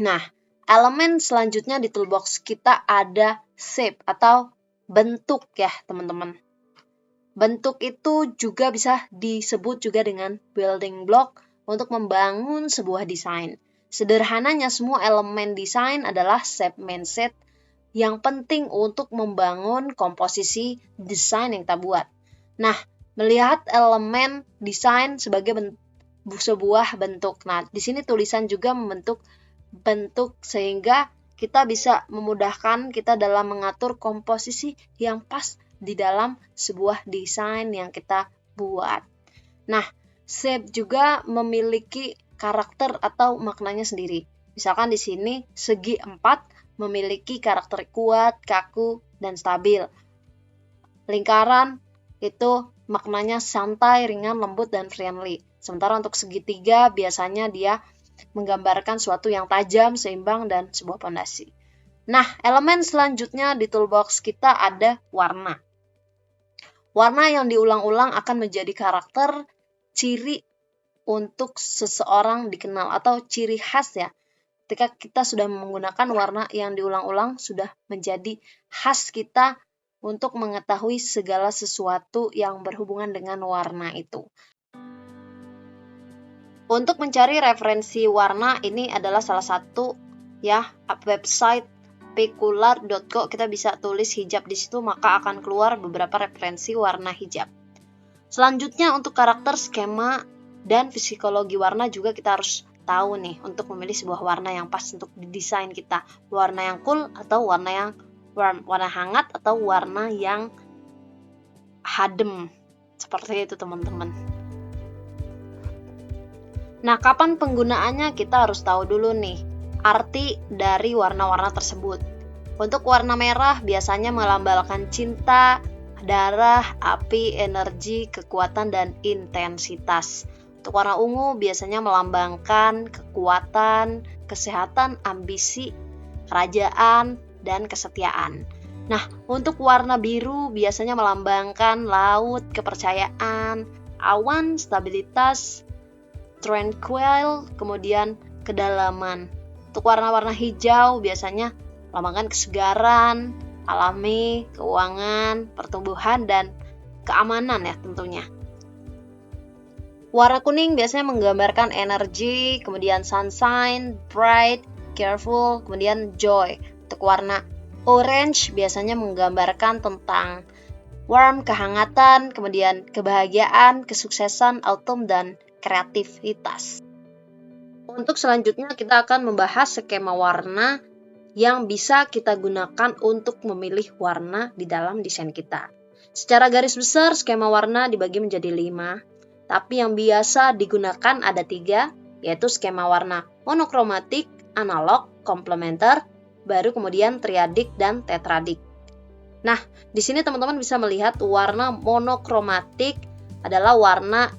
Nah, elemen selanjutnya di toolbox kita ada shape atau bentuk ya teman-teman. Bentuk itu juga bisa disebut juga dengan building block untuk membangun sebuah desain. Sederhananya semua elemen desain adalah shape mindset yang penting untuk membangun komposisi desain yang kita buat. Nah, melihat elemen desain sebagai sebuah bentuk. Nah, di sini tulisan juga membentuk bentuk sehingga kita bisa memudahkan kita dalam mengatur komposisi yang pas di dalam sebuah desain yang kita buat. Nah, shape juga memiliki karakter atau maknanya sendiri. Misalkan di sini segi 4 memiliki karakter kuat, kaku, dan stabil. Lingkaran itu maknanya santai, ringan, lembut, dan friendly. Sementara untuk segitiga biasanya dia menggambarkan suatu yang tajam, seimbang, dan sebuah pondasi. Nah, elemen selanjutnya di toolbox kita ada warna. Warna yang diulang-ulang akan menjadi karakter, ciri untuk seseorang dikenal atau ciri khas ya. Ketika kita sudah menggunakan warna yang diulang-ulang, sudah menjadi khas kita untuk mengetahui segala sesuatu yang berhubungan dengan warna itu. Untuk mencari referensi warna, ini adalah salah satu ya website pekular.co. Kita bisa tulis hijab di situ, maka akan keluar beberapa referensi warna hijab. Selanjutnya untuk karakter, skema, dan psikologi warna juga kita harus tahu nih untuk memilih sebuah warna yang pas untuk didesain kita. Warna yang cool atau warna yang warm, warna hangat atau warna yang adem. Seperti itu teman-teman. Nah, kapan penggunaannya kita harus tahu dulu nih arti dari warna-warna tersebut. Untuk warna merah biasanya melambangkan cinta, darah, api, energi, kekuatan, dan intensitas. Untuk warna ungu biasanya melambangkan kekuatan, kesehatan, ambisi, kerajaan, dan kesetiaan. Nah, untuk warna biru biasanya melambangkan laut, kepercayaan, awan, stabilitas, tranquil, kemudian kedalaman. Untuk warna-warna hijau biasanya melambangkan kesegaran, alami, keuangan, pertumbuhan, dan keamanan ya tentunya. Warna kuning biasanya menggambarkan energi, kemudian sunshine, bright, careful, kemudian joy. Untuk warna orange biasanya menggambarkan tentang warm, kehangatan, kemudian kebahagiaan, kesuksesan, autumn, dan kreativitas. Untuk selanjutnya kita akan membahas skema warna yang bisa kita gunakan untuk memilih warna di dalam desain kita. Secara garis besar skema warna dibagi menjadi 5. Tapi yang biasa digunakan ada 3, yaitu skema warna monokromatik, analog, komplementer, baru kemudian triadik dan tetradik. Nah, di sini teman-teman bisa melihat warna monokromatik adalah warna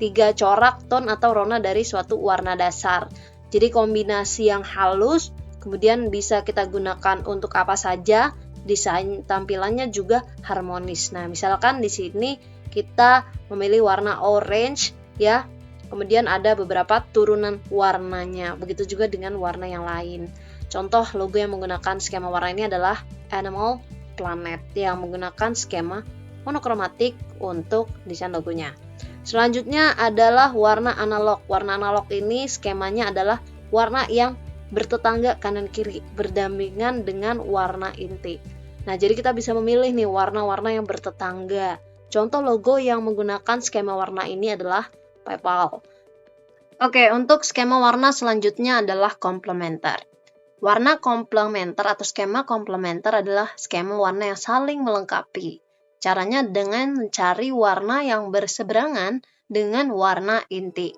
3 corak ton atau rona dari suatu warna dasar. Jadi kombinasi yang halus, kemudian bisa kita gunakan untuk apa saja, desain tampilannya juga harmonis. Nah, misalkan di sini kita memilih warna orange ya, kemudian ada beberapa turunan warnanya, begitu juga dengan warna yang lain. Contoh logo yang menggunakan skema warna ini adalah Animal Planet yang menggunakan skema monokromatik untuk desain logonya. Selanjutnya adalah warna analog. Warna analog ini skemanya adalah warna yang bertetangga kanan kiri, berdampingan dengan warna inti. Nah, jadi kita bisa memilih nih warna-warna yang bertetangga. Contoh logo yang menggunakan skema warna ini adalah PayPal. Oke, untuk skema warna selanjutnya adalah komplementer. Warna komplementer atau skema komplementer adalah skema warna yang saling melengkapi. Caranya dengan mencari warna yang berseberangan dengan warna inti.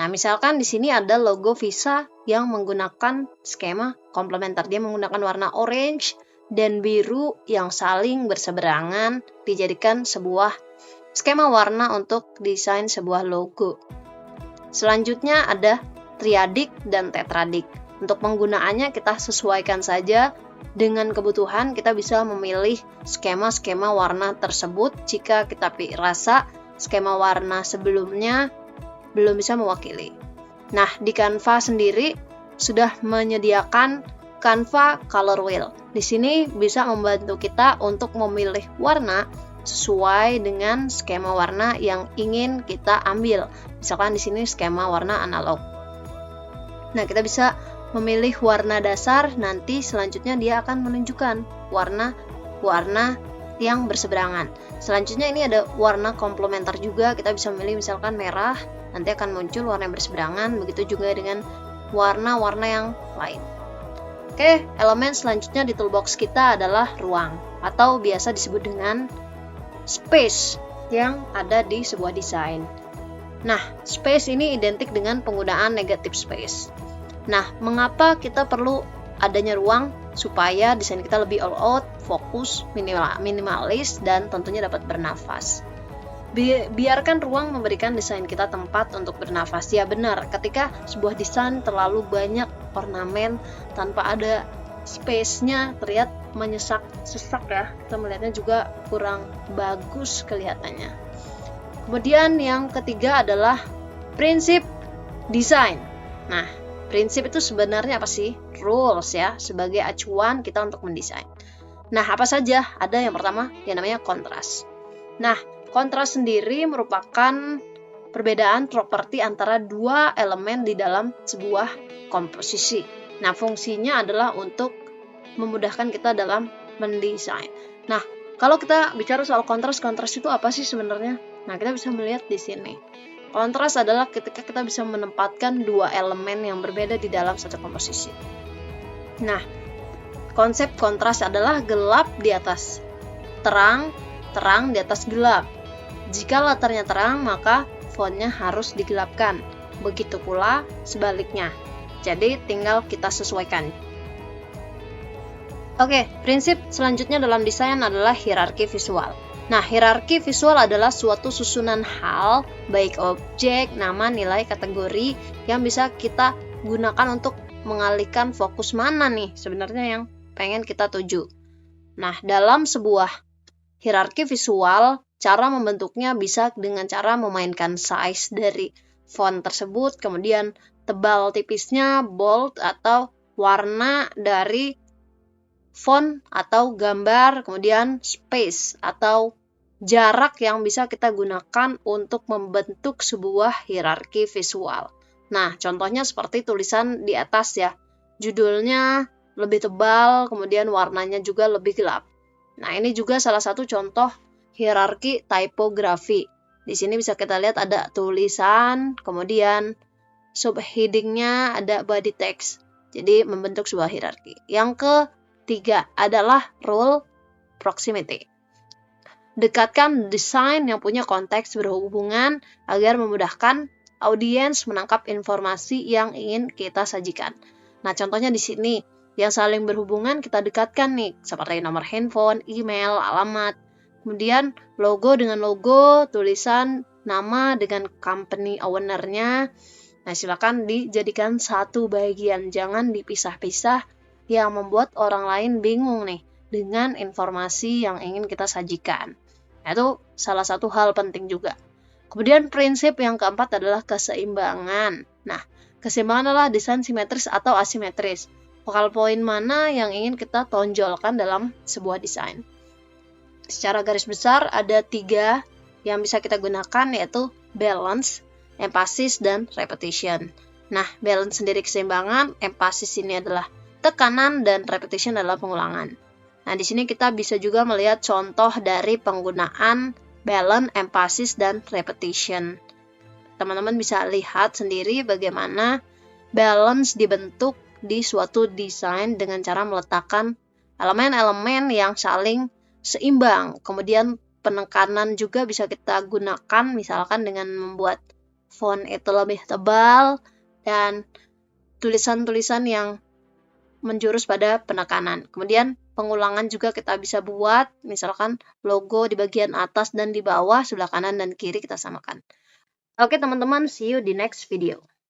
Nah, misalkan di sini ada logo Visa yang menggunakan skema komplementer. Dia menggunakan warna orange dan biru yang saling berseberangan dijadikan sebuah skema warna untuk desain sebuah logo. Selanjutnya ada triadik dan tetradik. Untuk penggunaannya kita sesuaikan saja dengan kebutuhan. Kita bisa memilih skema-skema warna tersebut jika kita rasa skema warna sebelumnya belum bisa mewakili. Nah, di Canva sendiri sudah menyediakan Canva Color Wheel. Di sini bisa membantu kita untuk memilih warna sesuai dengan skema warna yang ingin kita ambil. Misalkan di sini skema warna analog. Nah, kita bisa memilih warna dasar, nanti selanjutnya dia akan menunjukkan warna-warna yang berseberangan. Selanjutnya ini ada warna komplementer juga, kita bisa memilih misalkan merah, nanti akan muncul warna yang berseberangan, begitu juga dengan warna-warna yang lain. Oke, elemen selanjutnya di toolbox kita adalah ruang, atau biasa disebut dengan space yang ada di sebuah desain. Nah, space ini identik dengan penggunaan negative space. Nah, mengapa kita perlu adanya ruang? Supaya desain kita lebih all out, fokus, minimalis, dan tentunya dapat bernafas. Biarkan ruang memberikan desain kita tempat untuk bernafas. Ya benar, ketika sebuah desain terlalu banyak ornamen tanpa ada space-nya, terlihat sesak ya. Kita melihatnya juga kurang bagus kelihatannya. Kemudian yang ketiga adalah prinsip desain. Nah, prinsip itu sebenarnya apa sih? Rules ya, sebagai acuan kita untuk mendesain. Nah, apa saja? Ada yang pertama yang namanya kontras. Nah, kontras sendiri merupakan perbedaan properti antara dua elemen di dalam sebuah komposisi. Nah, fungsinya adalah untuk memudahkan kita dalam mendesain. Nah, kalau kita bicara soal kontras itu apa sih sebenarnya? Nah, kita bisa melihat di sini. Kontras adalah ketika kita bisa menempatkan dua elemen yang berbeda di dalam satu komposisi. Nah, konsep kontras adalah gelap di atas terang, terang di atas gelap. Jika latarnya terang, maka fontnya harus digelapkan. Begitu pula sebaliknya. Jadi, tinggal kita sesuaikan. Oke, prinsip selanjutnya dalam desain adalah hierarki visual. Nah, hierarki visual adalah suatu susunan hal, baik objek, nama, nilai, kategori, yang bisa kita gunakan untuk mengalihkan fokus mana nih sebenarnya yang pengen kita tuju. Nah, dalam sebuah hierarki visual, cara membentuknya bisa dengan cara memainkan size dari font tersebut, kemudian tebal tipisnya, bold, atau warna dari font atau gambar, kemudian space atau jarak yang bisa kita gunakan untuk membentuk sebuah hierarki visual. Nah, contohnya seperti tulisan di atas ya. Judulnya lebih tebal, kemudian warnanya juga lebih gelap. Nah, ini juga salah satu contoh hierarki tipografi. Di sini bisa kita lihat ada tulisan, kemudian subheading-nya ada body text. Jadi membentuk sebuah hierarki. Yang ketiga adalah rule proximity. Dekatkan desain yang punya konteks berhubungan agar memudahkan audiens menangkap informasi yang ingin kita sajikan. Nah, contohnya di sini yang saling berhubungan kita dekatkan nih, seperti nomor handphone, email, alamat. Kemudian logo dengan logo, tulisan nama dengan company owner-nya. Nah, silakan dijadikan satu bagian, jangan dipisah-pisah yang membuat orang lain bingung nih dengan informasi yang ingin kita sajikan. Nah, itu salah satu hal penting juga. Kemudian prinsip yang keempat adalah keseimbangan. Nah, keseimbangan adalah desain simetris atau asimetris. Focal point mana yang ingin kita tonjolkan dalam sebuah desain. Secara garis besar ada 3 yang bisa kita gunakan, yaitu balance, emphasis, dan repetition. Nah, balance sendiri keseimbangan, emphasis ini adalah tekanan, dan repetition adalah pengulangan. Nah, di sini kita bisa juga melihat contoh dari penggunaan balance, emphasis, dan repetition. Teman-teman bisa lihat sendiri bagaimana balance dibentuk di suatu desain dengan cara meletakkan elemen-elemen yang saling seimbang. Kemudian penekanan juga bisa kita gunakan misalkan dengan membuat font itu lebih tebal dan tulisan-tulisan yang menjurus pada penekanan. Kemudian pengulangan juga kita bisa buat, misalkan logo di bagian atas dan di bawah, sebelah kanan dan kiri kita samakan. Oke teman-teman, see you di next video.